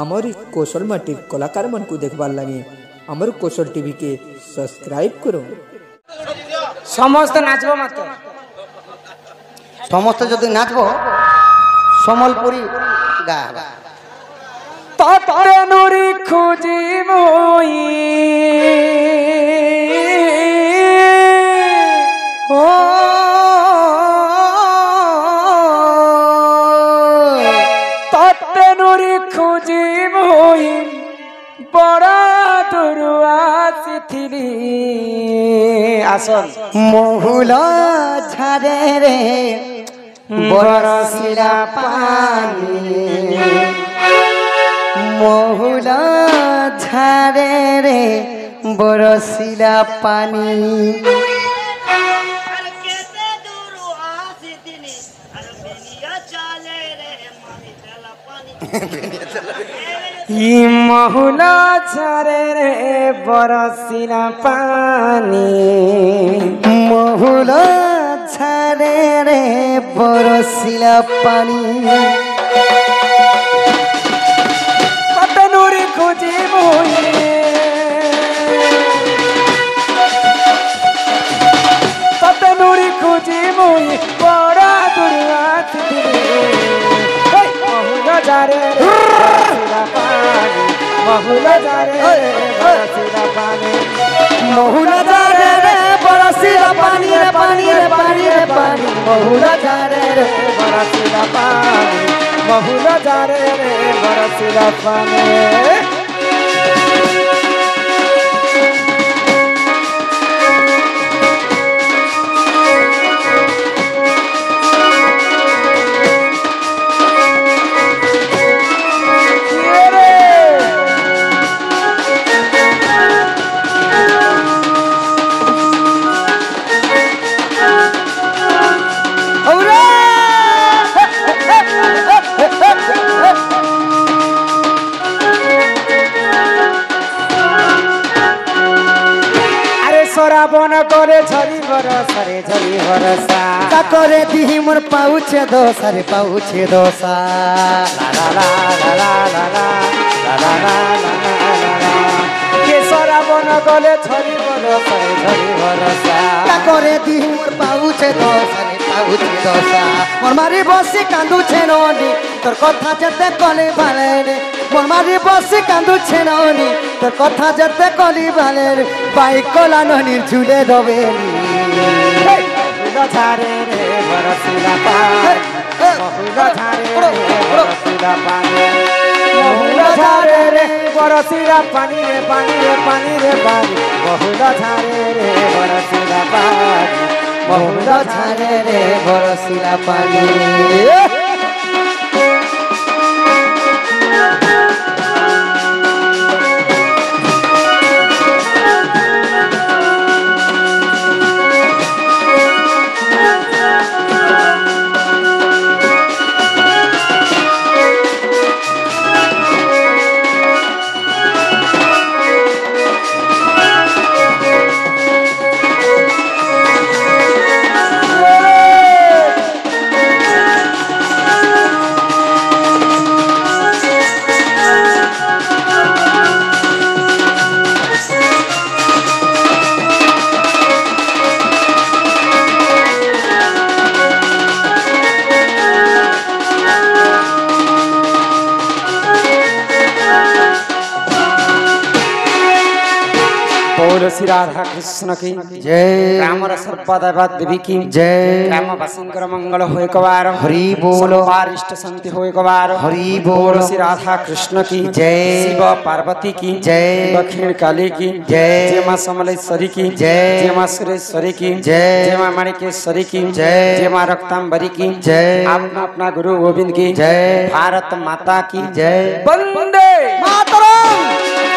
आमर कौशल माटी कलाकार मन को देखबार लगे आमर कौशल टीवी के सब्सक्राइब करो। समस्त नाचबो मत समस्त जदि नाचबो समलपुरी गा तते नुरी खुजी मोई ओ तते नुरी खुजी मोई बड़ा दुरुआ सिथिली आसन महुला झारे रे बरसिला पानी महुला झारे रे बरसिला पानी महुला झारे रे बरसिला पानी महुला झारे रे बरसिला पानी तते नुरी खुजी मोई तते नुरी खुजी मोई बड़ा दुरुआ महुला झारे रे बरसिला पानी महुला झारे रे बरसिला पानी महुला झारे रे बरसिला पानी रे पानी रे पानी रे पानी महुला झारे रे बरसिला पानी महुला झारे रे बरसिला पानी श्रावण करे झरी बरसा रे झरी बरसा का करे दिही मोर पाउछे दोसा रे पाउछे दोसा ला ला ला ला ला ला ला ला ला ला ला के श्रावण गले झरी बरसा रे झरी बरसा का करे दिही मोर पाउछे दोसा रे पाउछे दोसा मोर मारी बसी कांदुछे ननी तोर कथा जते कले भाले रे मोर मारी बसी कांदुछे ननी तोर कथा जते कली भाले रे बाइक कोला ननी झुले दबेली महुला झारे रे बरसिला पानी महुला झारे रे बरसिला पानी महुला झारे रे बरसिला पानी रे पानी रे पानी रे पानी महुला झारे रे बरसिला पानी महुला झारे रे बरसिला पानी बोलो श्री राधा कृष्ण की जय राम सर्वदा देवी की जय राम वासंकर मंगल हो एक बार हरि बोलो इष्ट शांति हो एक बार हरि बोलो श्री राधा कृष्ण की जय शिव पार्वती की जय दक्षिण काली की जय जय मां समलेश्वरी की जय जय मां सुरेश्वरी की जय जय मां माणिकेश्वरी की जय जय मां रक्तांबरी की जय अपना अपना गुरु गोविंद की जय भारत माता की जय वंदे मातरम।